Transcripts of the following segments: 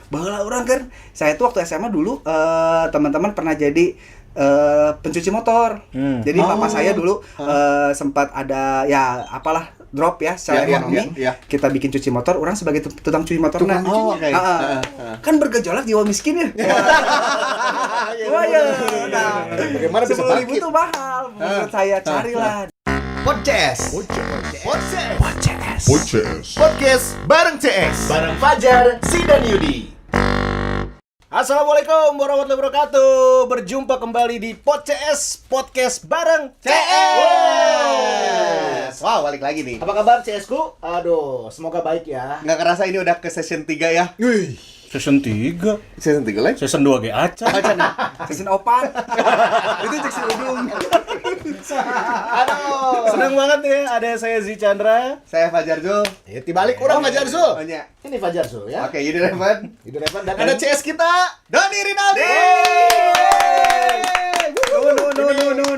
baheula orang kan. Saya tuh waktu SMA dulu teman-teman pernah jadi pencuci motor. Jadi papa saya dulu sempat ada ya apalah drop ya secara ekonomi. Kita bikin cuci motor, orang sebagai tukang cuci motor. Kan bergejolak jiwa miskin ya. Wah ya. Nah, bagaimana bisa 10.000 tuh mahal. Menurut saya carilah Podcast bareng CS, bareng Fajar, Si dan Yudi. Assalamualaikum warahmatullahi wabarakatuh. Berjumpa kembali di Podcast bareng CS. Wow, balik lagi nih. Apa kabar CS ku? Aduh, semoga baik ya. Nggak kerasa ini udah ke session 3 ya? Wih, season 3. Season 3 lagi? Season 2 ge acan. season opat. Itu cek si Udung. Aduh, senang banget ya ada saya Zi Chandra. Saya Fajar Zul. Ya, dibalik orang Fajar Zul. Banyak. Ini Fajar Zul ya. Oke, Yudi Revan. Dan ada CS kita, Doni Rinaldi.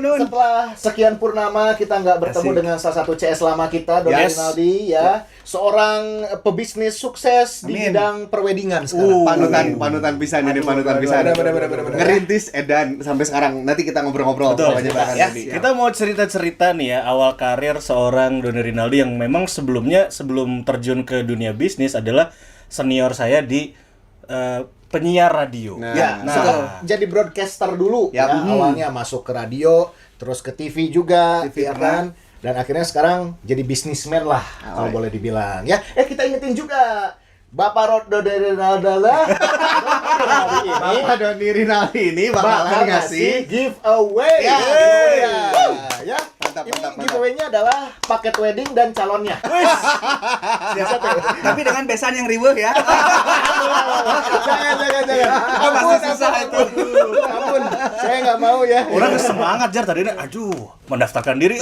No. Setelah sekian purnama kita nggak bertemu dengan salah satu CS lama kita, Doni Rinaldi ya. Seorang pebisnis sukses di bidang perwedingan sekarang. Panutan pisan ini, panutan pisan. Bener. Ngerintis edan sampai sekarang. Nanti kita ngobrol-ngobrol. Betul. Ya. Kita mau cerita-cerita nih ya awal karir seorang Doni Rinaldi yang memang sebelum terjun ke dunia bisnis adalah senior saya di penyiar radio. Jadi broadcaster dulu ya. Awalnya masuk ke radio, terus ke TV juga, ya kan? Dan akhirnya sekarang jadi bisnismen lah, kalau boleh dibilang ya. Kita ingetin juga Bapak Doni Rinaldi lah. Bapak Doni Rinaldi ini bakalan ngasih giveaway. Ya. Mantap. Giveaway-nya adalah paket wedding dan calonnya. Tapi dengan besan yang riweuh ya. Jangan. Pasti susah itu. Ampun, saya nggak mau ya. Orang semangat jar tadi mendaftarkan diri.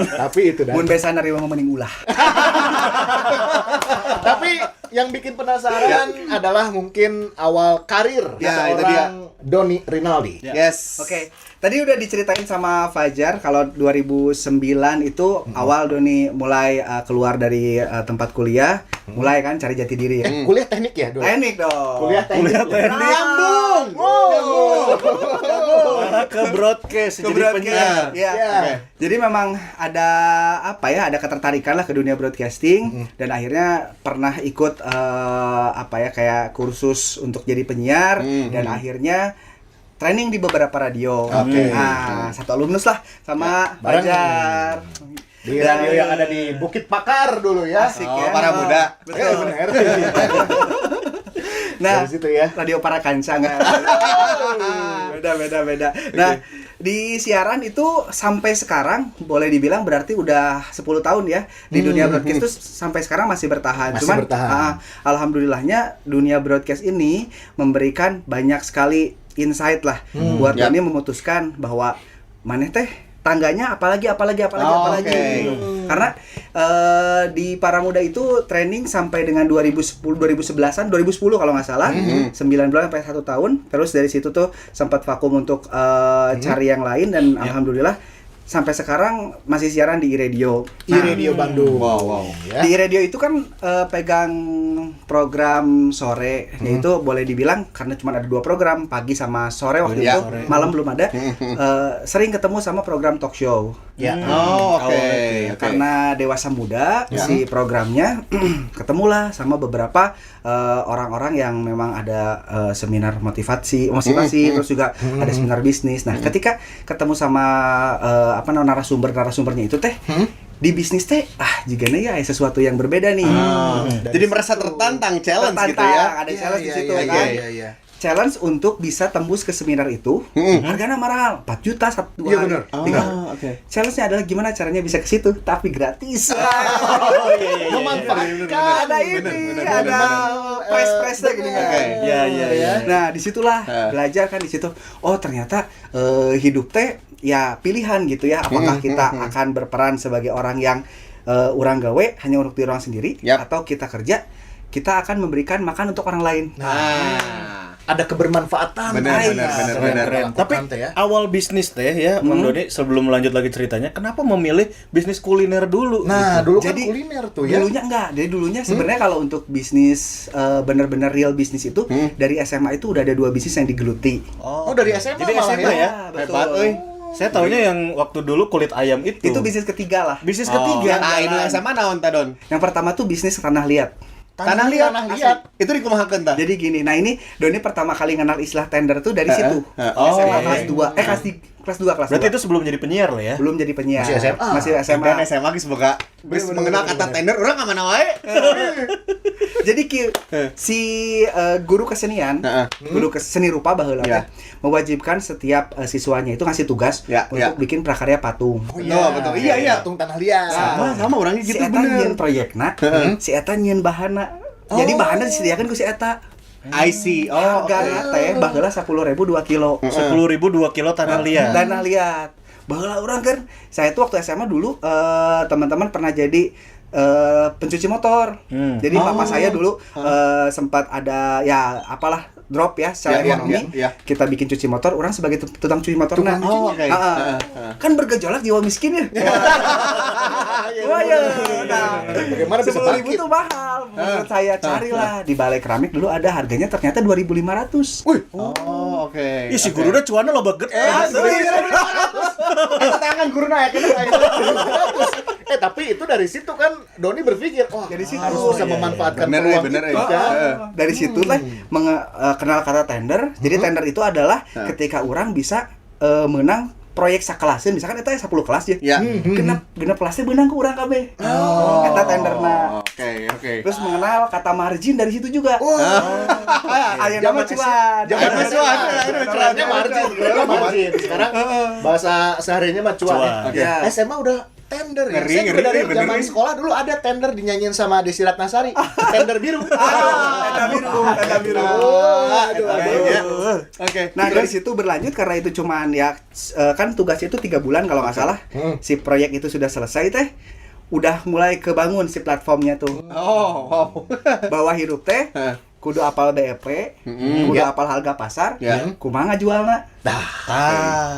Tapi itu dah. Mun besan riweuh mending ulah. Tapi yang bikin penasaran adalah mungkin awal karir seorang Doni Rinaldi. Yes. Oke. Tadi udah diceritain sama Fajar kalau 2009 itu awal Doni mulai keluar dari tempat kuliah, mulai kan cari jati diri ya. Kuliah teknik ya, Doni? Teknik dong. Kuliah teknik. Nyambung. Ke broadcast jadi penyiar. Iya. Jadi memang ada ada ketertarikan lah ke dunia broadcasting dan akhirnya pernah ikut kayak kursus untuk jadi penyiar dan akhirnya training di beberapa radio. Nah, satu alumnus lah sama Fajar. Di radio yang ada di Bukit Pakar dulu ya. Asik ya. Para muda. Betul. Bener. Nah, dari situ ya. Radio Parakansa enggak. Beda. Nah, di siaran itu sampai sekarang boleh dibilang berarti udah 10 tahun ya di dunia broadcast itu sampai sekarang masih bertahan. Alhamdulillahnya dunia broadcast ini memberikan banyak sekali insight lah buat kami memutuskan bahwa maneh teh tangganya apalagi. Karena di Para Muda itu training sampai dengan 2010-an, 2010 kalau nggak salah, 9 bulan sampai 1 tahun. Terus dari situ tuh sempat vakum untuk cari yang lain dan alhamdulillah sampai sekarang masih siaran di iRadio. iRadio Bandung. Wow. Ya. Di iRadio itu kan pegang program sore, yaitu boleh dibilang karena cuma ada 2 program, pagi sama sore waktu itu, malam belum ada. Sering ketemu sama program talk show. Ya. Oke. Karena Dewasa Muda si programnya ketemulah sama beberapa orang-orang yang memang ada seminar motivasi terus juga ada seminar bisnis. Nah, ketika ketemu sama narasumbernya itu teh di bisnis teh jigana ya sesuatu yang berbeda nih. Jadi merasa tertantang challenge gitu ya. Ada challenge di situ kan. Challenge untuk bisa tembus ke seminar itu. Harganya mahal, 4 juta 1 2 hari. Challenge-nya adalah gimana caranya bisa ke situ tapi gratis. Memanfaatkan ada price-nya gitu kan. Nah, disitulah belajar kan di situ. Oh, ternyata hidup teh ya pilihan gitu ya. Apakah kita akan berperan sebagai orang yang orang gawe hanya untuk diri orang sendiri atau kita kerja kita akan memberikan makan untuk orang lain. ada kebermanfaatan. Benar. Keren. Tapi ya. awal bisnis teh ya, Bang Doni, sebelum lanjut lagi ceritanya, kenapa memilih bisnis kuliner dulu? Nah, gitu? dulu kan Jadi, kuliner tuh ya. Dulunya enggak. Jadi dulunya sebenarnya kalau untuk bisnis bener-bener real bisnis itu dari SMA itu udah ada 2 bisnis yang digeluti. Oh, dari SMA Jadi malah SMA ya? betul. Hebat, euy. Saya taunya yang waktu dulu kulit ayam itu. Itu bisnis ketiga lah. bisnis Oh, ketiga. nah, ini SMA naon ta, Don? Yang pertama tuh bisnis tanah liat. Tanah liat. Liat. Itu dikumahakeun tah? Jadi gini, nah ini Doni pertama kali kenal istilah tender tuh dari situ. Oh, SMA oke. kelas 2. Kelas 2 Berarti itu sebelum jadi penyiar lah ya? belum jadi penyiar. Masih SMA. Masih SMA. Dan SMA geus boga geus mengenal kata tender, urang ka mana wae. Jadi si guru kesenian, guru seni rupa baheula Ya. mewajibkan setiap siswanya itu ngasih tugas Ya, untuk ya. bikin prakarya patung. Oh, Betul. Iya. Patung tanah liat. Sama orangnya Si gitu eta bener. nyieun proyekna, si eta nyieun bahana. Jadi bahannya disediakan ku si eta. I see. Oh, Hargana teh baheula 10.000 2 kilo. 10.000 2 kilo tanah liat. Tanah liat. Baheula urang kan. Saya tuh waktu SMA dulu teman-teman pernah jadi pencuci motor. Jadi papa saya dulu sempat ada ya apalah drop ya secara Ya, ekonomi. ya. Kita bikin cuci motor, orang sebagai tukang cuci motor. Nah, Oh, oke. kan bergejolak jiwa miskin ya. Wah ya. Nah, Bagaimana bisa 10.000 bangkit? itu mahal. Menurut saya carilah di Balai Keramik dulu ada harganya ternyata 2.500. Wih, Oh, oke. Ih, si guru udah cuannya lo banget. eta tangan guru naik tapi itu dari situ kan Doni berpikir, wah, Dari situ. harus bisa Iya, memanfaatkan Bener, peluang bener, itu kan. Dari situ lah kenal kata tender. Jadi tender itu adalah ketika orang bisa menang proyek sakelaseun, misalkan eta 10 kelas ya. Ya. Genep kelasnya menang ke urang kabeh. Eta tenderna. Oke. Terus mengenal kata margin dari situ juga. Aya nama cuan. Zaman cuan, kerennya margin. Sekarang bahasa seharinya mah cuan. Oke. Ya. SMA udah tender ya. Ngeri, Saya juga dari bener. zaman sekolah dulu ada tender dinyanyiin sama Desi Ratnasari. Tender biru. Tanda biru. Aduh. Oke. Nah dari situ berlanjut karena itu cuman ya kan tugasnya itu 3 bulan kalau nggak salah. Si proyek itu sudah selesai teh. Udah mulai kebangun si platformnya tuh. Oh. Bawah hirup teh. Kudu apal BEP, kudu apal harga pasar, Ya. kumaha ngajualna.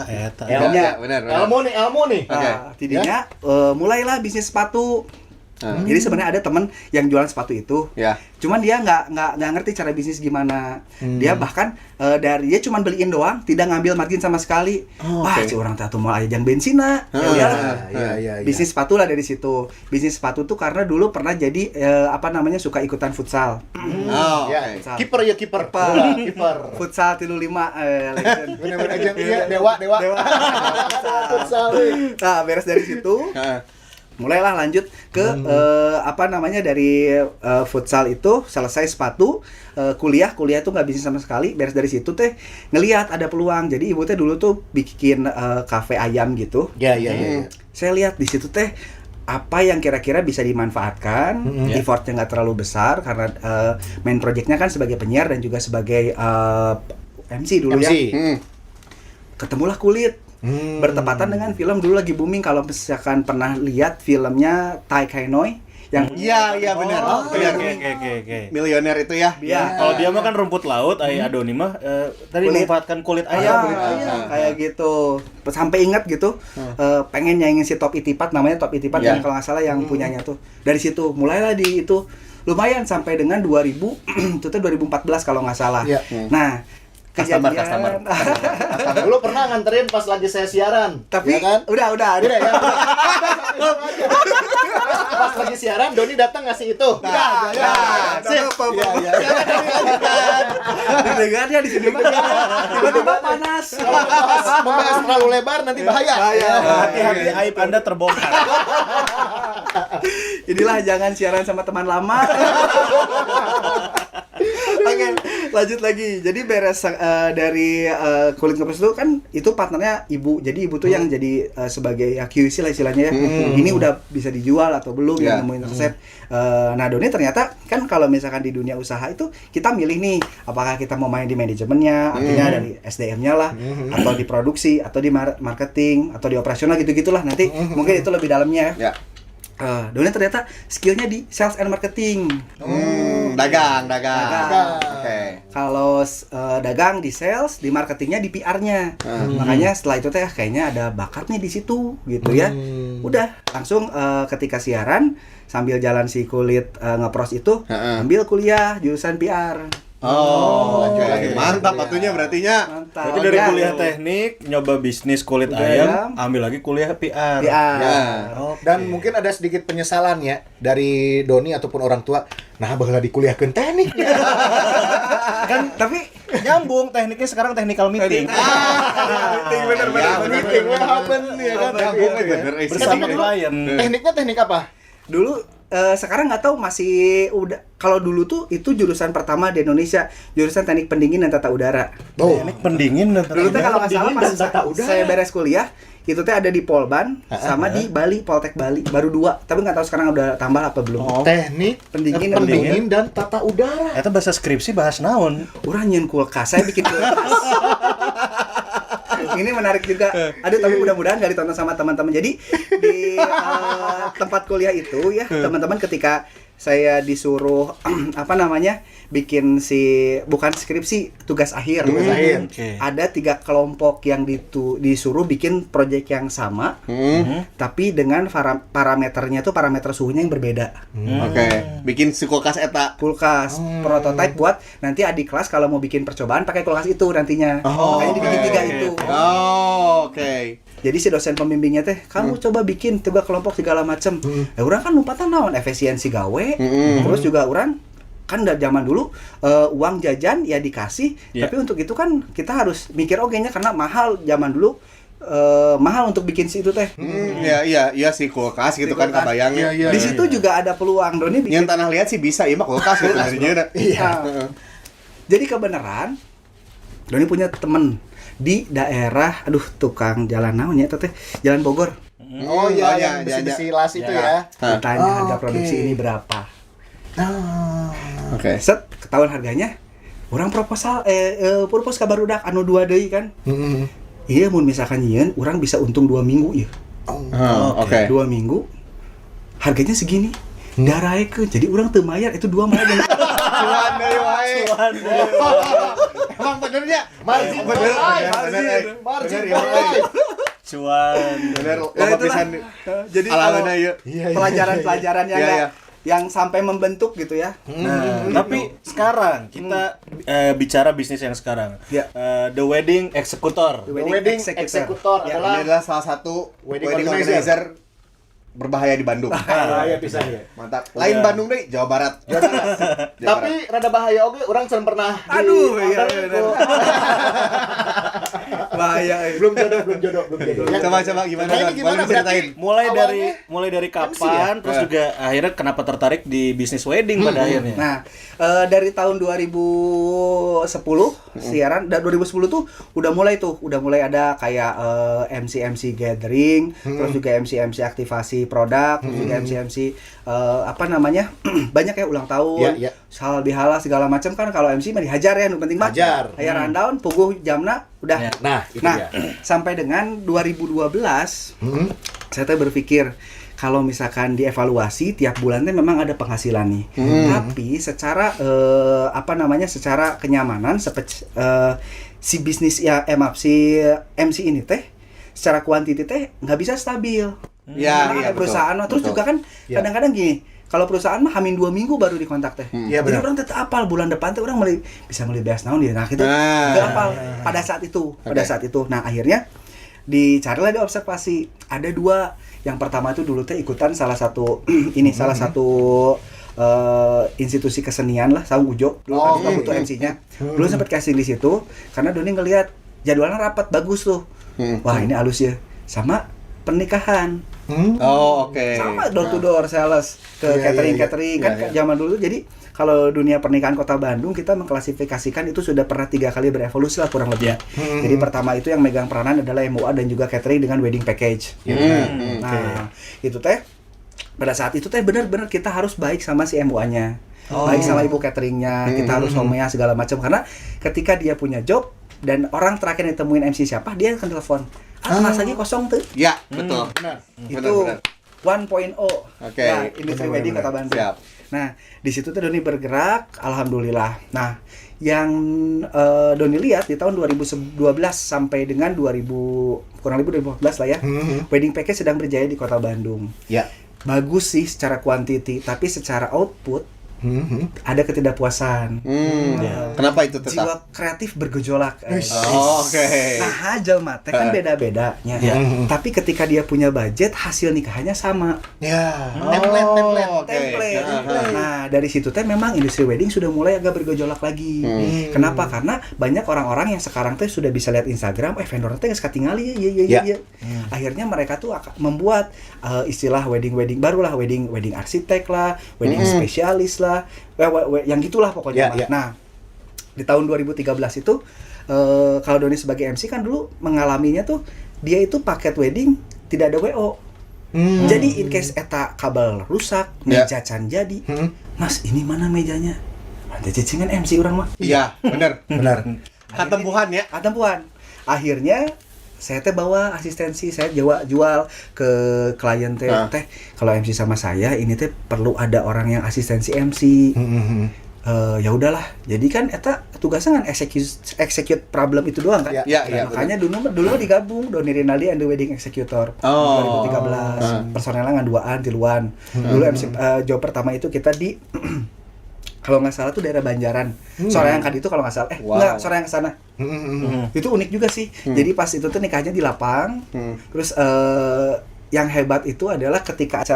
Eta. Ya, benar. Ilmu nih. Nah, tidinya mulailah bisnis sepatu. Jadi sebenarnya ada teman yang jualan sepatu itu. Ya. Cuman dia nggak ngerti cara bisnis gimana. Dia bahkan dia cuman beliin doang, tidak ngambil margin sama sekali. Wah, si orang tatu mau ajang bensina. Ya udahlah. Iya. Bisnis sepatu lah dari situ. Bisnis sepatu tuh karena dulu pernah jadi suka ikutan futsal. Oh, Ya, oke. kiper ya kiper. Kiper. Futsal 35 legend. Bener-bener aja iya dewa. Futsal. Nah, beres dari situ. Mulailah lanjut ke dari futsal itu selesai sepatu, kuliah itu nggak bisnis sama sekali. Beres dari situ teh ngelihat ada peluang. Jadi ibu teh dulu tuh bikin kafe ayam gitu. Iya. Saya lihat di situ teh apa yang kira-kira bisa dimanfaatkan, effortnya nggak terlalu besar karena main projectnya kan sebagai penyiar dan juga sebagai MC dulu ya. Ketemulah kulit. Bertepatan dengan film dulu lagi booming, kalau misalkan pernah lihat filmnya Tai Kai Noi yang Iya, benar. Oke. Milioner itu ya. Iya. Kalau dia mah kan rumput laut, Adoni mah tadi Kulit. memanfaatkan kulit ayam. kayak gitu. Sampai ingat gitu, pengen nyanyiin si Top Itipat, namanya Top Itipat Ya. yang kalau nggak salah yang punyanya tuh. Dari situ mulailah di itu lumayan sampai dengan 2000 itu tuh 2014 kalau nggak salah. Iya. Nah, Customer. Dulu pernah nganterin pas lagi saya siaran. tapi ya kan? udah Udah ya. Pas lagi siaran Doni datang ngasih itu. Iya. Didengarnya di sini tiba-tiba panas. Membahas terlalu lebar nanti bahaya. Hati-hati aib Anda terbongkar. Inilah jangan siaran sama teman lama. Oke, lanjut lagi. Jadi beres dari kulit ngepres itu kan itu partnernya ibu. Jadi ibu tuh yang jadi sebagai QC lah istilahnya ya. Ini udah bisa dijual atau belum, Ya. yang nemuin resep. Nah, Doni ternyata kan kalau misalkan di dunia usaha itu kita milih nih apakah kita mau main di manajemennya, artinya dari SDM-nya lah, atau di produksi, atau di marketing, atau di operasional gitu-gitulah. Nanti mungkin itu lebih dalamnya ya. Ya. Doni ternyata skillnya di sales and marketing. Dagang. Dagang. Oke. Kalau dagang di sales, di marketingnya, di PR-nya. Makanya setelah itu teh kayaknya ada bakatnya di situ gitu ya. Udah langsung ketika siaran sambil jalan si kulit ngepros itu ambil kuliah jurusan PR. Lanjut lagi. Mantap atunya berartinya. Mantap. Berarti dari kuliah teknik nyoba bisnis kulit ayam, ambil lagi kuliah PR. PR. Dan mungkin ada sedikit penyesalan ya dari Doni ataupun orang tua. Nah, baheula dikuliahkeun teknik. Kan tapi nyambung tekniknya sekarang technical meeting. Meeting bener. Meeting what happen ya kan. Bener. Bersama klien. Tekniknya teknik apa? Dulu sekarang nggak tahu masih udah, kalau dulu tuh itu jurusan pertama di Indonesia, jurusan teknik pendingin dan tata udara. Teknik pendingin dan Dulu tuh kalau nggak salah pas saya beres kuliah itu teh ada di Polban sama di Bali, Poltek Bali, baru 2, tapi nggak tahu sekarang udah tambah apa belum. Teknik pendingin dan tata udara. Eta bahasa skripsi bahas naon? Urang nyeun kulkas, saya bikin kulkas. Ini menarik juga. Aduh, tapi mudah-mudahan gak ditonton sama teman-teman. Jadi di tempat kuliah itu ya, teman-teman ketika saya disuruh bikin bukan skripsi, tugas akhir. Okay. Ada 3 kelompok yang disuruh bikin proyek yang sama, tapi dengan parameternya tuh parameter suhunya yang berbeda. Oke. Bikin si kulkas eta. Kulkas prototipe buat nanti adik kelas kalau mau bikin percobaan pakai kulkas itu nantinya. Makanya dibikin 3 itu. Oke. Jadi si dosen pembimbingnya teh, kamu coba bikin 3 kelompok segala macem. Urang kan lumpatan naon efisiensi gawe. Terus juga urang kan dari zaman dulu uang jajan ya dikasih, tapi untuk itu kan kita harus mikir nya karena mahal zaman dulu. Mahal untuk bikin si itu teh. Iya si kulkas gitu kan kebayangnya. Di situ juga ada peluang Doni bikin. Yang tanah liat sih bisa, iya mah kulkas gitu jadinya. Iya. Jadi kebenaran Doni punya temen di daerah, tukang jalan naonnya itu teh, Jalan Bogor. Oh iya, yang besi-besi las itu ya. Ditanya harga produksi ini berapa. Oke. Set ketahuan harganya. Orang proposal propose ka barudak anu 2 deui kan. Iya, mun misalkan nyieun urang bisa untung 2 minggu ya. Oke. 2 minggu. Harganya segini. Daraekeun. Jadi urang teu mayar itu 2 malah jeung Cuan deui wae. Emang benernya? Margin. Margin. Cuan. Bener, loba pisan. Jadi Alamana ieu. pelajaran-pelajaran yang sampai membentuk gitu ya. Tapi sekarang kita bicara bisnis yang sekarang. The Wedding Executor. The Wedding Executor Ini adalah salah satu wedding organizer berbahaya di Bandung. Bahaya pisan ya. Mantap. Lain Bandung deh, Jawa Barat. Tapi rada bahaya oge, urang can pernah Iya. Bahaya. Belum jodoh. Coba gimana? Nah, ini gimana ceritain? Mulai dari kapan, terus juga akhirnya kenapa tertarik di bisnis wedding pada akhirnya? Nah, dari tahun 2010 siaran, dan 2010 tuh udah mulai ada kayak MC gathering, terus juga MC aktivasi produk, terus juga MC banyak ya ulang tahun, halal bihalal segala macam kan. Kalau MC mah dihajar ya, penting mah hajar rundown, puguh jamna udah. Nah, itu Nah, dia. sampai dengan 2012 saya tuh berpikir kalau misalkan dievaluasi tiap bulannya memang ada penghasilan nih. Tapi secara secara kenyamanan si bisnis ya si MC ini teh secara kuantiti teh nggak bisa stabil. Karena ada perusahaan terus juga kan kadang-kadang gini, kalau perusahaan mah hamin 2 minggu baru dikontak teh. Jadi orang tetap apal bulan depan teh orang bisa beli beas naon dia. Nah, kita apal pada saat itu. Nah, akhirnya dicarilah diobservasi. Ada 2. Yang pertama itu dulu teh ikutan salah satu institusi kesenian lah, Saung Ujo. Dulu kan butuh MC-nya. Dulu sempat casting di situ karena Doni ngelihat jadwalnya rapat bagus tuh. Wah, ini halus ya. Sama pernikahan. Sama door to door sales ke catering kan zaman dulu. Jadi kalau dunia pernikahan Kota Bandung kita mengklasifikasikan itu sudah pernah 3 kali berevolusi lah kurang lebih. Jadi pertama itu yang megang peranan adalah MUA dan juga catering dengan wedding package. Nah, itu teh pada saat itu teh benar-benar kita harus baik sama si MUA-nya. Baik sama ibu cateringnya, kita harus homenya segala macam karena ketika dia punya job dan orang terakhir yang ditemuin MC siapa, dia akan telepon. Mas lagi kosong tuh. Ya, betul. Itu 1.0. Oke. Ya, industri wedding Kota Bandung. Siap. Nah, di situ tuh Doni bergerak, alhamdulillah. Nah, yang Doni lihat di tahun 2012 sampai dengan 2000 kurang lebih 2014 lah ya. Wedding package sedang berjaya di Kota Bandung. Ya. Bagus sih secara kuantiti, tapi secara output ada ketidakpuasan. Kenapa itu tetap? Jiwa kreatif bergejolak. Oke. Nah, jalma teh kan beda-bedanya. Tapi ketika dia punya budget, hasil nikahannya sama. Ya. Template. Nah, dari situ teh memang industri wedding sudah mulai agak bergejolak lagi. Kenapa? Karena banyak orang-orang yang sekarang teh sudah bisa lihat Instagram, vendor teh geus katingali ya. Akhirnya mereka tuh akan membuat istilah wedding barulah, wedding arsitek lah, wedding spesialis lah, yang gitulah pokoknya. Nah, di tahun 2013 itu kalau Doni sebagai MC kan dulu mengalaminya tuh dia itu paket wedding tidak ada WO. Jadi in case eta kabel rusak, meja can jadi. Mas, ini mana mejanya? Nanti cicingan MC orang mah. Iya, benar. Katempuhan ya. Akhirnya saya teh bawa asistensi, saya jual ke klien teh. Kalau MC sama saya ini teh perlu ada orang yang asistensi MC. Ya udahlah. Jadi kan eta tugasnya kan execute problem itu doang kan. Makanya dulu digabung Doni Rinaldi and the Wedding Executor 2013. Personelnya ngan 2an, 3an. Dulu MC job pertama itu kita di kalau nggak salah tuh daerah Banjaran. Soreang kan itu kalau nggak salah. Nggak, Soreang ke sana. Itu unik juga sih. Jadi pas itu tuh nikahnya di lapang. Terus yang hebat itu adalah ketika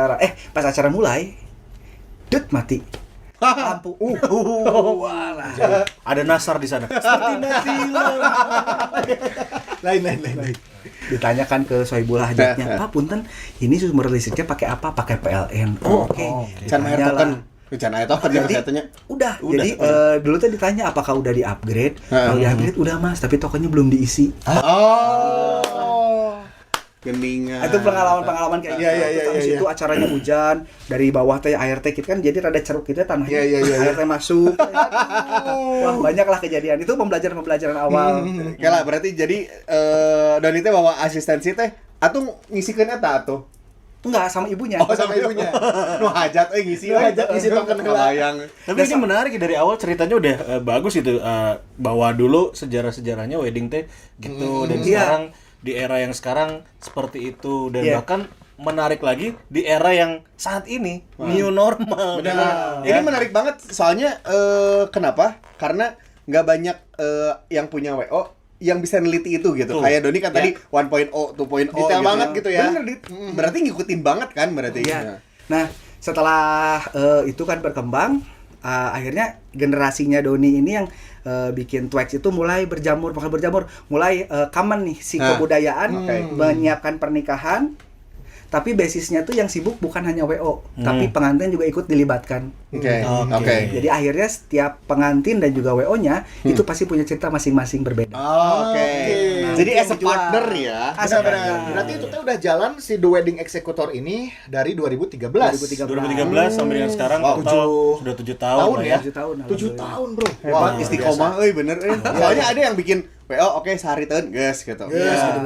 pas acara mulai, mati. Lampu. Walah. Ada nasar di sana. Seperti mati. Lain. Ditanyakan ke Sohibul Hajatnya, Pak punten, ini sumber listriknya pakai apa? Pakai PLN. Oke. Can aya token katanya. Udah. Jadi dulu tuh ditanya apakah udah di-upgrade. Kalau di-upgrade udah Mas, tapi tokennya belum diisi. Geningan. Itu pengalaman kayak gitu. Terus itu acaranya hujan, dari bawah teh air teh kan jadi rada ceruk gitu tanahnya. Air teh masuk. Wah, banyaklah kejadian. Itu pembelajaran awal. Oke lah, berarti jadi Doni teh bawa asistensi teh atuh ngisikeun eta atuh. Enggak, sama ibunya. Sama ibunya. Nu hajat ngisi token kebayang. Tapi ini menarik dari awal ceritanya udah bagus itu, bahwa dulu sejarah-sejarahnya wedding teh gitu dan sekarang di era yang sekarang seperti itu dan bahkan menarik lagi di era yang saat ini new normal. Benar. Ini menarik banget soalnya kenapa? Karena nggak banyak yang punya WO yang bisa neliti itu gitu. Kayak Doni kan tadi 1.0, 2.0 detail gitu banget gitu ya. Bener, berarti ngikutin banget kan berarti. Nah, setelah itu kan berkembang, akhirnya generasinya Doni ini yang bikin Twax itu mulai berjamur, mulai common nih si kebudayaan menyiapkan pernikahan. Tapi basisnya tuh yang sibuk bukan hanya WO, tapi pengantin juga ikut dilibatkan. Oke. Jadi akhirnya setiap pengantin dan juga WO-nya itu pasti punya cerita masing-masing berbeda. Oke. Jadi as a partner ya. Benar. Berarti itu tuh udah jalan si The Wedding Executor ini dari 2013 sampai dengan sekarang sudah 7 tahun ya. 7 tahun, Bro. Wah, istiqomah bener. Soalnya ada yang bikin WO sehari teun geus gitu.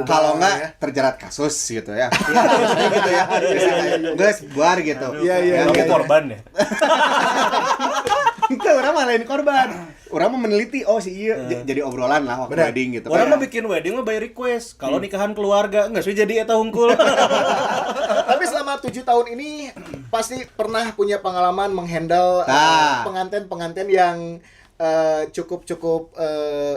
Kalau enggak terjerat kasus gitu ya. Gitu ya. Geus buar gitu. Kamu korban ya? Itu orang malah lain korban. Orang mau meneliti, jadi obrolan lah waktu wedding gitu. Orang mau bikin wedding mah by request. Kalau nikahan keluarga enggak sih jadi eta hungkul. Tapi selama 7 tahun ini pasti pernah punya pengalaman menghandle pengantin-pengantin yang cukup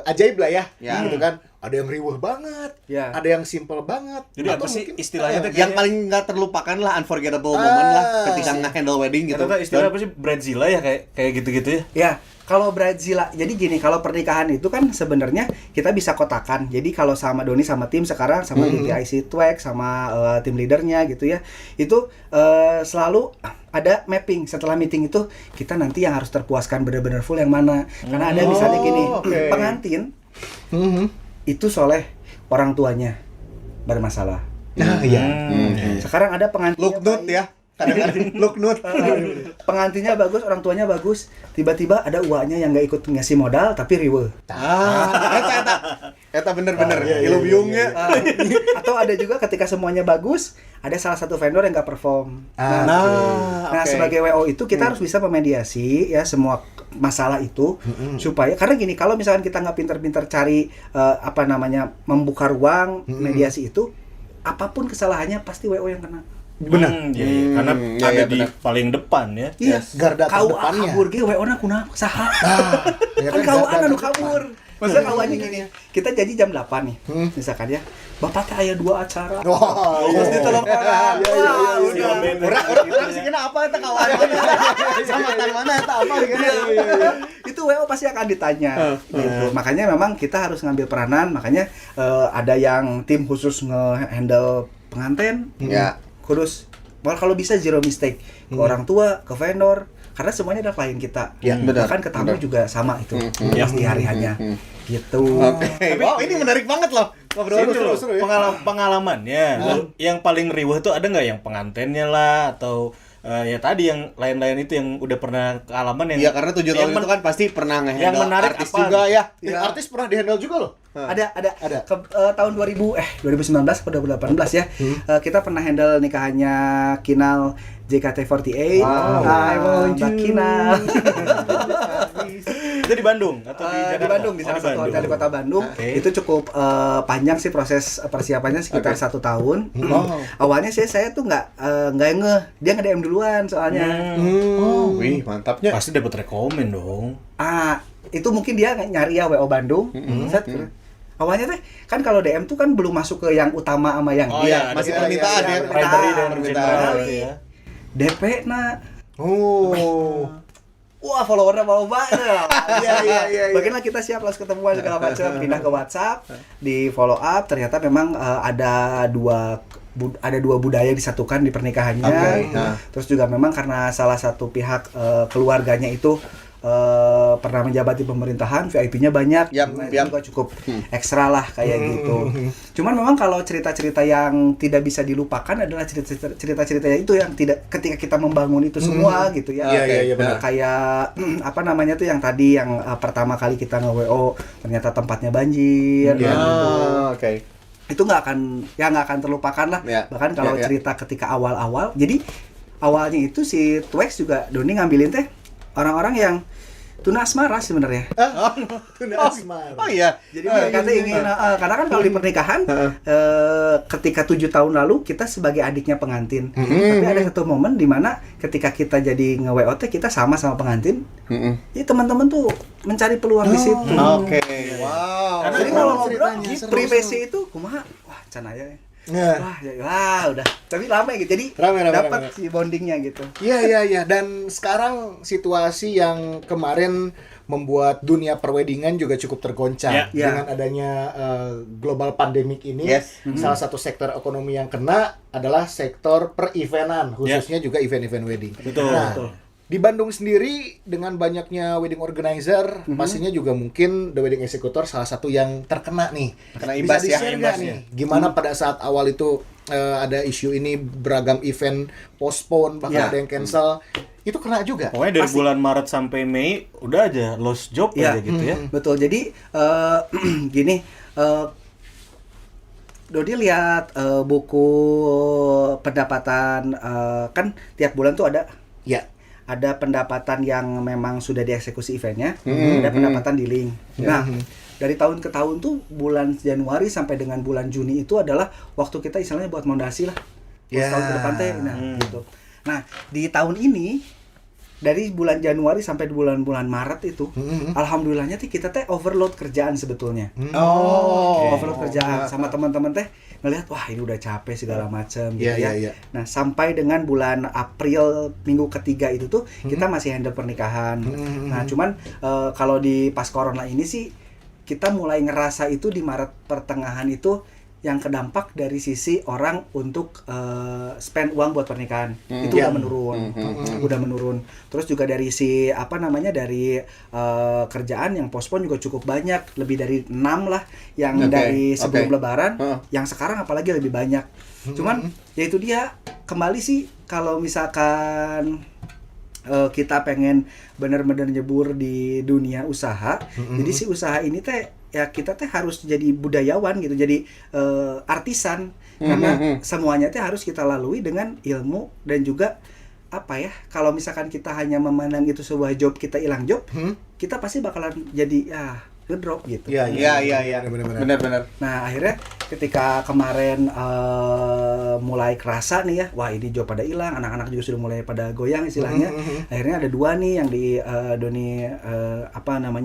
ajaib lah ya, gitu kan. Ada yang riuh banget, ada yang simple banget. Jadi apa sih istilahnya? Yang paling nggak terlupakan lah, unforgettable moment lah ketika nge-handle wedding gitu. Istilah apa sih? Bridezilla ya kayak gitu-gitu ya? Ya, kalau Bridezilla, jadi gini, kalau pernikahan itu kan sebenarnya kita bisa kotakan. Jadi kalau sama Doni sama tim sekarang sama DTIC Twax sama tim leadernya gitu ya, itu selalu ada mapping. Setelah meeting itu kita nanti yang harus terpuaskan benar-benar full yang mana. Karena ada misalnya gini, pengantin itu soleh, orang tuanya bermasalah. Sekarang ada pengantin Look ya. Kadang-kadang look nut. Pengantinnya bagus, orang tuanya bagus. Tiba-tiba ada uaknya yang nggak ikut ngasih modal tapi riwe. Eta bener-bener ilubiungnya. Atau ada juga ketika semuanya bagus, ada salah satu vendor yang nggak perform. Nah, sebagai WO itu kita harus bisa memediasi ya semua masalah itu supaya, karena gini, kalau misalkan kita nggak pintar-pintar cari membuka ruang mediasi itu, apapun kesalahannya pasti WO yang kena. Benar. Karena ada di paling depan ya. Iya, garda terdepannya. kabur ge WO-na kunaha saha. Kan KUA anu kabur. Maksudnya KUA-nya gini, kita janji jam 8 nih. Misalkan ya, Bapak teh aya 2 acara. Terus diteleponan. Orang sih kena apa eta kawan mana? Sama tan mana eta apa gitu. Itu WO pasti akan ditanya gitu. Makanya memang kita harus ngambil peranan, makanya ada yang tim khusus nge-handle pengantin. Ya. Kudus kalau bisa zero mistake ke orang tua, ke vendor, karena semuanya adalah klien kita. Ya, benar. Bahkan ke tamu juga sama itu. Pasti hari-harinya. Gitu. Oke. Wow, ini menarik banget loh. Ngobrol seru ya. Pengalamannya yang paling riweh tuh ada nggak yang pengantennya lah atau ya tadi yang lain-lain itu yang udah pernah kealaman yang Iya, karena 7 tahun itu kan pasti pernah yang nge-handle menarik artis apa? juga ya. Artis pernah dihandle juga loh. Ada. Tahun 2019 atau 2018 ya. Kita pernah handle nikahannya Kinal JKT48. I want you. Kinal. itu di Bandung atau di Jakarta? Di Bandung, di salah satu hotel di kota Bandung. Itu cukup panjang sih proses persiapannya, sekitar 1 tahun. Awalnya saya tuh nggak ngeh, dia nge-DM duluan soalnya. Wih, mantapnya. Pasti dapat rekomen dong. Itu mungkin dia nyari ya WO Bandung. Awalnya teh kan kalau DM tuh kan belum masuk ke yang utama sama yang Masih permintaan ya. Primary dan permintaan. ya. DP wah, followernya mau banget. Iya. Bagianlah kita siap langsung ketemuan segala macam, pindah ke WhatsApp, di follow up, ternyata memang ada dua budaya disatukan di pernikahannya. Terus juga memang karena salah satu pihak keluarganya itu pernah menjabat di pemerintahan, VIP-nya banyak, juga cukup ekstra lah kayak gitu. Cuman memang kalau cerita-cerita yang tidak bisa dilupakan adalah cerita-ceritanya itu yang tidak, ketika kita membangun itu semua gitu ya. Iya, benar. Kayak tuh yang tadi yang pertama kali kita nge-WO ternyata tempatnya banjir gitu. Itu nggak akan terlupakan lah. Bahkan kalau cerita ketika awal-awal, jadi awalnya itu si Twex juga Doni ngambilin teh orang-orang yang tuna asmara sebenarnya. Tuna asmara. Oh iya. Jadi mereka tuh ingin, karena kan kalau di pernikahan ketika 7 tahun lalu kita sebagai adiknya pengantin. Tapi ada satu momen di mana ketika kita jadi nge-WO kita sama pengantin. Ya teman-teman tuh mencari peluang di situ. Oke. Wow. Jadi kalau ngobrol privasi itu kumaha? Wah, can aya. Wah, udah. Tapi lama gitu. Jadi dapat si bondingnya gitu. Iya. Dan sekarang situasi yang kemarin membuat dunia perwedingan juga cukup tergoncang dengan adanya global pandemik ini. Salah satu sektor ekonomi yang kena adalah sektor per-eventan, khususnya juga event-event wedding. Betul. Di Bandung sendiri dengan banyaknya wedding organizer, pastinya juga mungkin The Wedding Executor salah satu yang terkena nih. Kena imbas Bisa di-share nggak nih? Gimana pada saat awal itu ada isu ini, beragam event postpone, bahkan ada yang cancel. Itu kena juga. Pokoknya dari bulan Maret sampai Mei udah aja lost job aja gitu ya. Betul. Jadi gini, Dodi lihat buku pendapatan, kan tiap bulan tuh ada pendapatan yang memang sudah dieksekusi eventnya, ada pendapatan di link. Nah, dari tahun ke tahun tuh bulan Januari sampai dengan bulan Juni itu adalah waktu kita istilahnya buat mondasi lah. Tahun ke depan teh, gitu. Nah, di tahun ini dari bulan Januari sampai bulan Maret itu, alhamdulillahnya kita teh overload kerjaan sebetulnya. Overload kerjaan sama teman-teman teh ngelihat wah ini udah capek segala macam gitu ya. Nah, sampai dengan bulan April minggu ketiga itu tuh kita masih handle pernikahan. Nah, cuman kalau di pas corona ini sih kita mulai ngerasa itu di Maret pertengahan itu yang kedampak dari sisi orang untuk spend uang buat pernikahan itu udah menurun. Terus juga dari si dari kerjaan yang postpone juga cukup banyak, lebih dari 6 lah yang dari sebelum Lebaran, yang sekarang apalagi lebih banyak. Cuman ya itu dia, kembali sih kalau misalkan kita pengen bener-bener nyebur di dunia usaha. Jadi si usaha ini teh ya kita teh harus jadi budayawan gitu, jadi artisan karena semuanya teh harus kita lalui dengan ilmu dan juga apa ya, kalau misalkan kita hanya memandang itu sebuah job, kita hilang job, kita pasti bakalan jadi ngedrop gitu. Iya. Benar. Nah akhirnya ketika kemarin mulai kerasa nih ya, wah ini job pada hilang, anak-anak juga sudah mulai pada goyang istilahnya. Akhirnya ada 2 nih yang di Doni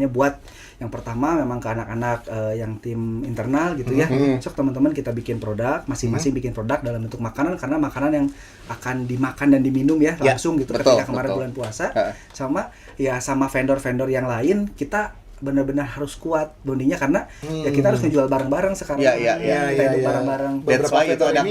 buat. Yang pertama memang ke anak-anak yang tim internal gitu ya. Sok teman-teman kita bikin produk, masing-masing bikin produk dalam bentuk makanan, karena makanan yang akan dimakan dan diminum ya langsung gitu ketika kemarin bulan puasa. Sama vendor-vendor yang lain kita benar-benar harus kuat bondingnya karena ya kita harus ngejual bareng-bareng sekarang. Kita hidup bareng-bareng. That's why itu ada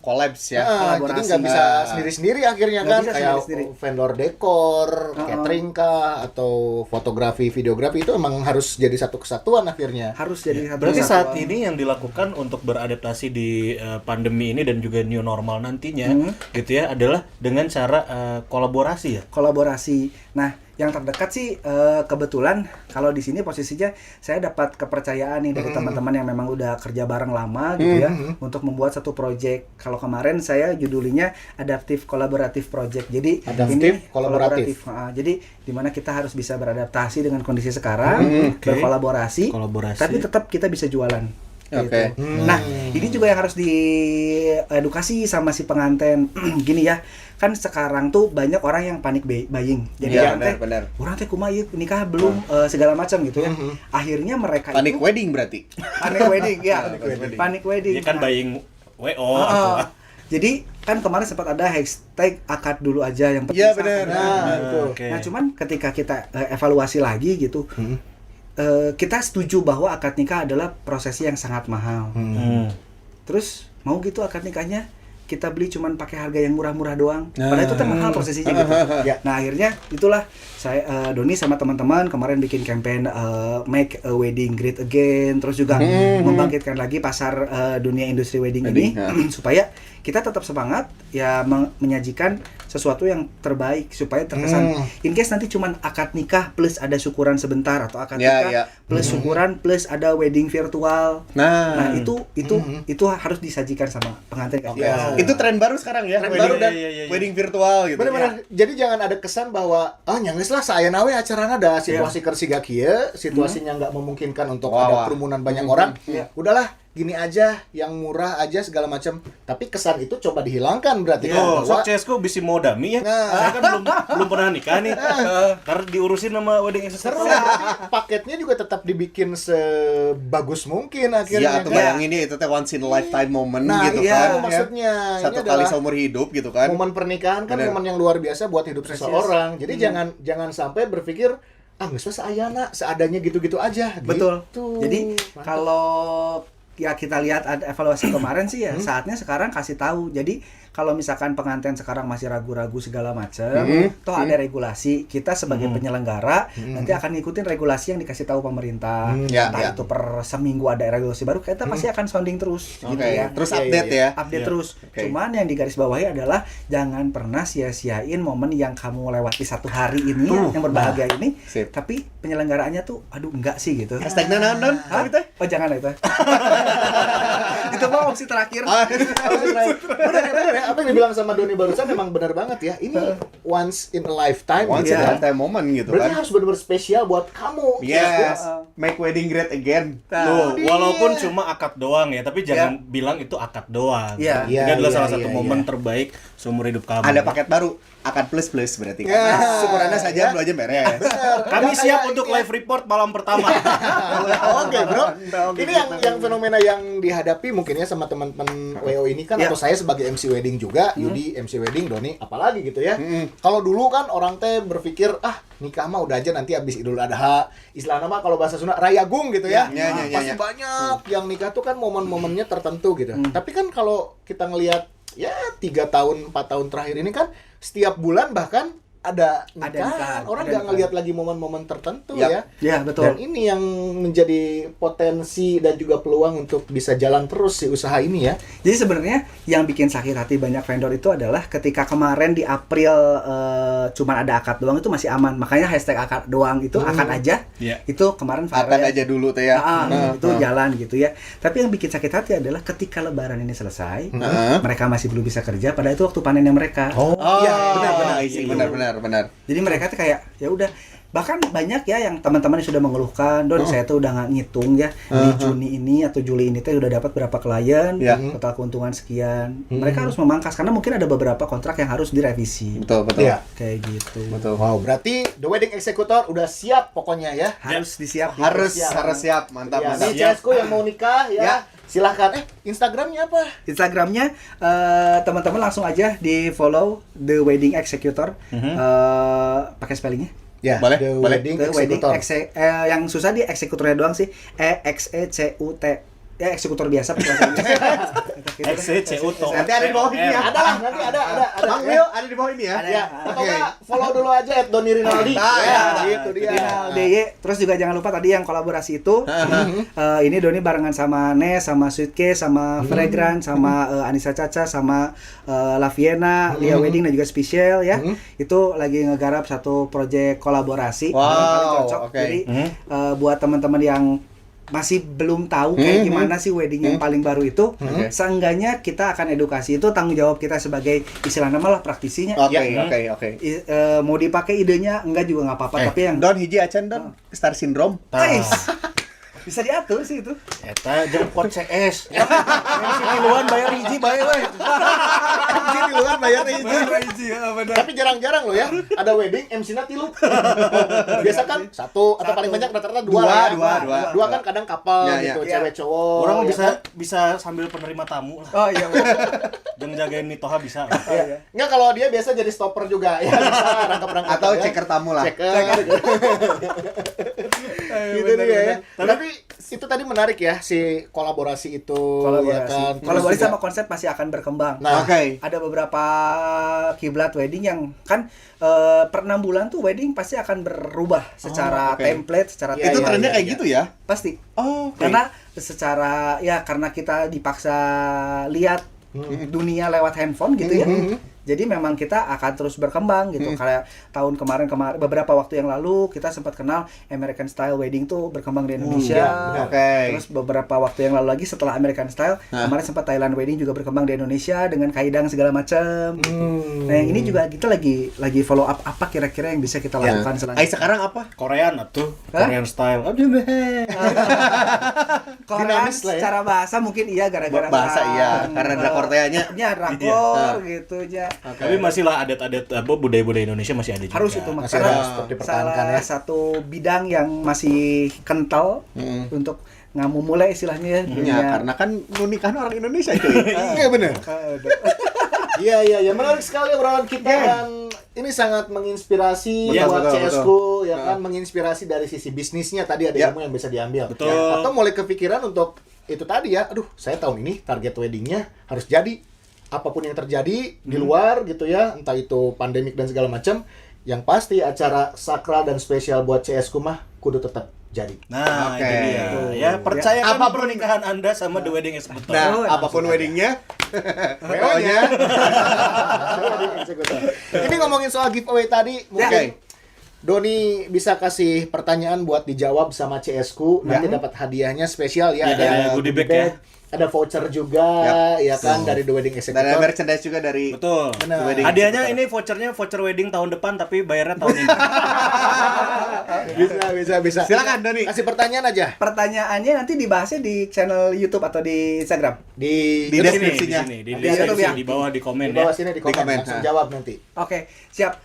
collabs ya. Jadi nggak bisa sendiri-sendiri akhirnya kan, kayak vendor dekor, catering kah, atau fotografi, videografi itu emang harus jadi satu kesatuan akhirnya. Harus jadi satu Berarti kesatuan. saat ini yang dilakukan untuk beradaptasi di pandemi ini dan juga new normal nantinya gitu ya adalah dengan cara kolaborasi ya. Kolaborasi. Nah, yang terdekat sih kebetulan kalau di sini posisinya saya dapat kepercayaan nih dari teman-teman yang memang udah kerja bareng lama gitu ya untuk membuat satu project. Kalau kemarin saya judulinya Adaptive Collaborative Project. Jadi Adaptive ini Collaborative. Jadi dimana kita harus bisa beradaptasi dengan kondisi sekarang, berkolaborasi, tapi tetap kita bisa jualan. Oke. Gitu. Nah, ini juga yang harus diedukasi sama si pengantin. Gini ya, kan sekarang tuh banyak orang yang panik buying. Jadi orang teh kumaha ieu nikah belum segala macam gitu ya. Akhirnya mereka panik wedding berarti. Panik wedding ya. Panik wedding. Ini kan buying WO. Jadi kan kemarin sempat ada hashtag akad dulu aja yang penting. Iya benar. Nah, cuman ketika kita evaluasi lagi gitu, kita setuju bahwa akad nikah adalah prosesi yang sangat mahal. Terus mau gitu akad nikahnya kita beli cuman pakai harga yang murah-murah doang. Padahal itu mahal prosesinya gitu. Nah akhirnya itulah saya Doni sama teman-teman kemarin bikin campaign Make a Wedding Great Again. Terus juga membangkitkan lagi pasar dunia industri wedding ini supaya kita tetap semangat ya menyajikan sesuatu yang terbaik supaya terkesan in case nanti cuman akad nikah plus ada syukuran sebentar atau akad nikah plus syukuran plus ada wedding virtual. Nah itu harus disajikan sama pengantin. Itu tren baru sekarang ya. Tren baru dan wedding virtual gitu. Benar-benar. Jadi jangan ada kesan bahwa nyanggeus lah saeuna we acarana ada situasi keur siga kieu, situasinya nggak memungkinkan untuk ada kerumunan banyak orang. Udahlah gini aja, yang murah aja segala macam. Tapi kesan itu coba dihilangkan berarti kan. Sok CSku bisa mau dami ya. Saya kan belum pernah nikah nih. Karena diurusin sama wedding accessory. Paketnya juga tetap dibikin sebagus mungkin akhirnya. Iya, atau bayangin itu teh once in a lifetime moment gitu kan. Maksudnya satu kali seumur hidup gitu kan. Momen pernikahan kan momen yang luar biasa buat hidup seseorang. Jadi jangan sampai berpikir geus saayana, seadanya gitu-gitu aja. Betul. Gitu. Jadi kalau ya kita lihat ada evaluasi kemarin sih ya saatnya sekarang kasih tahu. Jadi kalau misalkan pengantin sekarang masih ragu-ragu segala macam, toh ada regulasi. Kita sebagai penyelenggara nanti akan ngikutin regulasi yang dikasih tahu pemerintah. Entah itu per seminggu ada regulasi baru, kita pasti akan sounding terus gitu ya. Terus update ya. Update terus. Cuman yang digarisbawahi adalah jangan pernah sia-siain momen yang kamu lewati satu hari ini yang berbahagia ini. Tapi penyelenggaraannya tuh enggak sih gitu. Hashtag naon? Oh jangan itu. Itu mah opsi terakhir. Benar ya. Apa yang dibilang sama Doni barusan memang benar banget ya. Ini once in a lifetime. Once in a lifetime moment gitu kan. Berarti harus benar-benar spesial buat kamu. Yes. Make wedding great again. Tuh, walaupun cuma akad doang ya, tapi jangan bilang itu akad doang. Ini adalah salah satu momen terbaik seumur hidup kamu. Ada paket baru, akad plus berarti kan. Syukurannya saja 2 jam beres. Kami siap untuk live report malam pertama. Oke, bro. Ini yang fenomena yang dihadapi mungkin ya sama teman-teman WO ini kan, atau saya sebagai MC wedding juga, Yudi MC wedding, Doni apalagi gitu ya. Kalau dulu kan orang teh berpikir nikah mah udah aja nanti habis Idul Adha. Istilahnya mah kalau bahasa Sunda Rayagung gitu ya. Pasti banyak yang nikah tuh kan momen-momennya tertentu gitu. Tapi kan kalau kita ngelihat ya 3 tahun 4 tahun terakhir ini kan setiap bulan bahkan ada nikahan, nikahan. Orang ada nggak nikahan. ngelihat lagi momen-momen tertentu Yap. ya. Ya, betul. Dan ini yang menjadi potensi dan juga peluang untuk bisa jalan terus si usaha ini ya. Jadi sebenarnya yang bikin sakit hati banyak vendor itu adalah ketika kemarin di April cuman ada akad doang itu masih aman. Makanya hashtag akad doang itu akad aja. Iya. Itu kemarin Akan viral. aja dulu teh ya. Itu jalan gitu ya. Tapi yang bikin sakit hati adalah ketika lebaran ini selesai, mereka masih belum bisa kerja padahal itu waktu panennya mereka. Oh, Iya, benar. Jadi mereka tuh kayak ya udah, bahkan banyak ya yang teman-teman yang sudah mengeluhkan, Don saya tuh udah nggak ngitung ya di Juni ini atau Juli ini tuh udah dapat berapa klien, total keuntungan sekian. Mereka harus memangkas karena mungkin ada beberapa kontrak yang harus direvisi. Betul. Iya. Kayak gitu. Betul. Wow, berarti The Wedding Executor udah siap pokoknya ya. Harus disiapin. Harus siap. Mantap. Ya, nih CSku yang mau nikah ya. Silahkan. Instagramnya apa? Instagramnya teman-teman langsung aja di follow The Wedding Executor. Pakai spellingnya? Ya, Boleh, The boleh. Wedding The Wedding Executor. yang susah di eksekutornya doang sih. EXECUT. Ya eksekutor biasa pakai bahasa Inggris. XCUT. Nanti ada di bawah ini ya. Ada lah, nanti ada. Bang Will ada di bawah ini ya. Ya, atau enggak follow dulu aja @Doni Rinaldi. Gitu dia. DY. Terus juga jangan lupa tadi yang kolaborasi itu. Ini Doni barengan sama Nes, sama Suitcase, sama Fragrant, sama Anissa Caca, sama Laviena, Lia Wedding dan juga Special ya. Itu lagi ngegarap satu proyek kolaborasi. Wow, Paling cocok. oke. Jadi buat teman-teman yang masih belum tahu kayak gimana sih wedding yang paling baru itu, seenggaknya kita akan edukasi, itu tanggung jawab kita sebagai istilahnya malah praktisinya. Oke. Mau dipakai idenya enggak juga nggak apa-apa, tapi yang Don hiji acan Don Star Syndrome. Ais. Bisa diatur sih itu. Eta jeung pot CS. Yang si tiluan bayar hiji bae we. Hiji di luar bayar hiji. Tapi jarang-jarang loh ya, ada wedding MC-nya tilu. Biasa kan satu atau paling banyak rata-rata dua lah ya. Dua kan kadang kapal Ya, gitu, ya. cewek cowok. Orang ya bisa kan? bisa sambil penerima tamu lah. Oh iya. Jeung jagain Mitoha bisa. Iya. Enggak, kalau dia biasa jadi stopper juga ya, bisa rangkap-rangkap Atau ya. ceker tamu lah. Ceker. Gitu dia ya. Tapi itu tadi menarik ya, si kolaborasi itu ya kan. Terus Kolaborasi juga- sama konsep pasti akan berkembang. Nah, Oke. Ada beberapa kiblat wedding yang kan per 6 bulan tuh wedding pasti akan berubah secara oke. template, secara Iya, Itu iya, trennya iya, kayak iya. gitu ya? pasti. Oh, Karena secara ya karena kita dipaksa lihat dunia lewat handphone gitu ya. Jadi memang kita akan terus berkembang gitu. Kayak tahun kemarin beberapa waktu yang lalu kita sempat kenal American Style Wedding tuh berkembang di Indonesia. benar. Oke. Terus beberapa waktu yang lalu lagi setelah American Style, kemarin sempat Thailand Wedding juga berkembang di Indonesia dengan kaidang segala macam. Nah, yang ini juga kita lagi follow up apa kira-kira yang bisa kita lakukan selanjutnya. Sekarang apa? Korean atuh, Hah? Korean style. Korean Dinamis lah ya. secara bahasa mungkin iya gara-gara Bahasa iya, karena drakor tehnya. Ya drakor gitu ya. Tapi masih lah adat-adat apa budaya-budaya Indonesia masih ada juga. Harus itu mah Masih karena harus tetap dipertahankan salah ya. satu bidang yang masih kental untuk mulai istilahnya ya Ya, dunia. karena kan nikahan orang Indonesia itu. Iya benar. Iya, menarik sekali obrolan kita dan ini sangat menginspirasi Betul, buat betul, CSku ya kan, menginspirasi dari sisi bisnisnya tadi ada ilmu yang bisa diambil. Betul. Ya, atau mulai kepikiran untuk itu tadi ya, aduh saya tahun ini target weddingnya harus jadi apapun yang terjadi di luar gitu ya, entah itu pandemik dan segala macam, yang pasti acara sakral dan spesial buat CSku mah kudu tetap jadi. Nah, Oke. itu dia. Ya, percayakan Apapun- pernikahan Anda sama The Wedding Executor. Nah, apapun weddingnya, WO-nya. Ini ngomongin soal giveaway tadi, mungkin Doni bisa kasih pertanyaan buat dijawab sama CSku, nanti dapat hadiahnya spesial ya, Ya, ada goodie bag ya. ada voucher juga ya kan dari The Wedding Dan ada Executor. merchandise juga dari Betul. Benar. The Wedding Hadiahnya Executor. ini voucher wedding tahun depan tapi bayarnya tahun ini. Bisa. Silakan, Doni. Kasih pertanyaan aja Pertanyaannya nanti dibahasnya di channel YouTube atau di Instagram. di Di deskripsinya. Di Di deskripsi, YouTube ya? di bawah di komen di bawah ya. sini di Di komen, komen, langsung ha. jawab nanti. Oke, siap.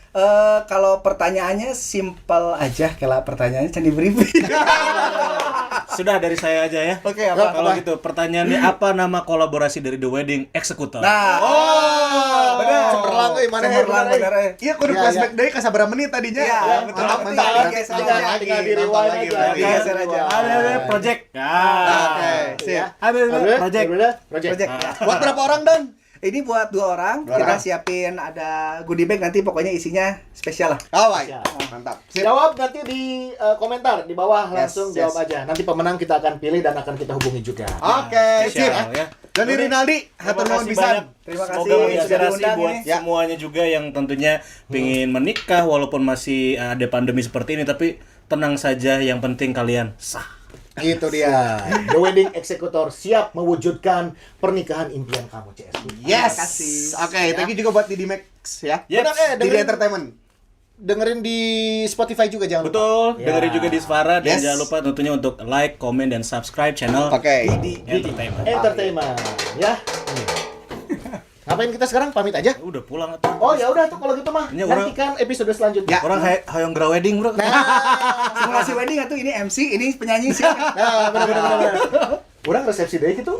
Kalau pertanyaannya simple aja, kayak pertanyaannya can di briefing. Sudah dari saya aja ya. Oke, apa? Kalau gitu pertanyaannya apa nama kolaborasi dari The Wedding Executor? Nah, Bener. Cemerlang euy, mana cemerlang bener, bener, euy. Iya, kudu Iya, flashback dari kasabara menit tadinya. Iya, betul. mantap, Mantap. tinggal Nanti geser nonton aja. lagi, Tinggal di nonton rewind lagi aja. berarti. Iya, geser aja. Ada project. Nah. Oke, sip. Ada project. Project. project. Ah. Buat berapa orang, Don? Ini buat 2 orang, kita siapin ada goodie bag nanti pokoknya isinya spesial lah. Oh, baik. Mantap. Jawab nanti di komentar di bawah, langsung jawab aja. Nanti pemenang kita akan pilih dan akan kita hubungi juga. Oke, sip. ya. Dan Rinaldi, hatur nuhun pisan. Terima kasih Semoga menginspirasi sudah diundang buat ini. semuanya juga yang tentunya pengen menikah walaupun masih ada pandemi seperti ini, tapi tenang saja, yang penting kalian sah. Itu dia. The Wedding Executor siap mewujudkan pernikahan impian kamu, CS. Yes. Terima kasih. Oke, thank you juga buat Didi Max ya. Benar, Didi Entertainment. dengerin di Spotify juga jangan lupa. Betul, Ya. dengerin juga di Svara dan Yes. jangan lupa tentunya untuk like, komen dan subscribe channel Oke. Entertainment. Entertainment, ya. Ngapain kita sekarang? Pamit aja. Udah pulang atuh. Oh ya udah tuh kalau gitu mah. Ini orang- Nantikan episode selanjutnya. Orang hayang gra wedding, Bro. Simulasi wedding atau ini MC, ini penyanyi siapa? Nah, benar. Orang resepsi deh gitu.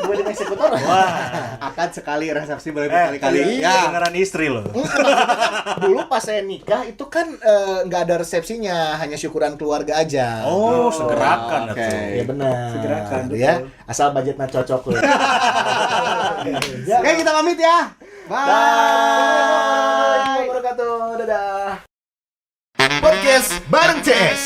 Wedding Executor. Wah. Akan sekali resepsi boleh berkali-kali. Ya, beneran istri loh. Dulu pas saya nikah itu kan nggak ada resepsinya, hanya syukuran keluarga aja. Oh, segerakan Oke. atuh. Ya benar. Segerakan, ya. Asal budgetnya cocok loh. Oke, kita pamit ya. Bye. Assalamualaikum warahmatullahi wabarakatuh. Dadah. Podcast bareng CS.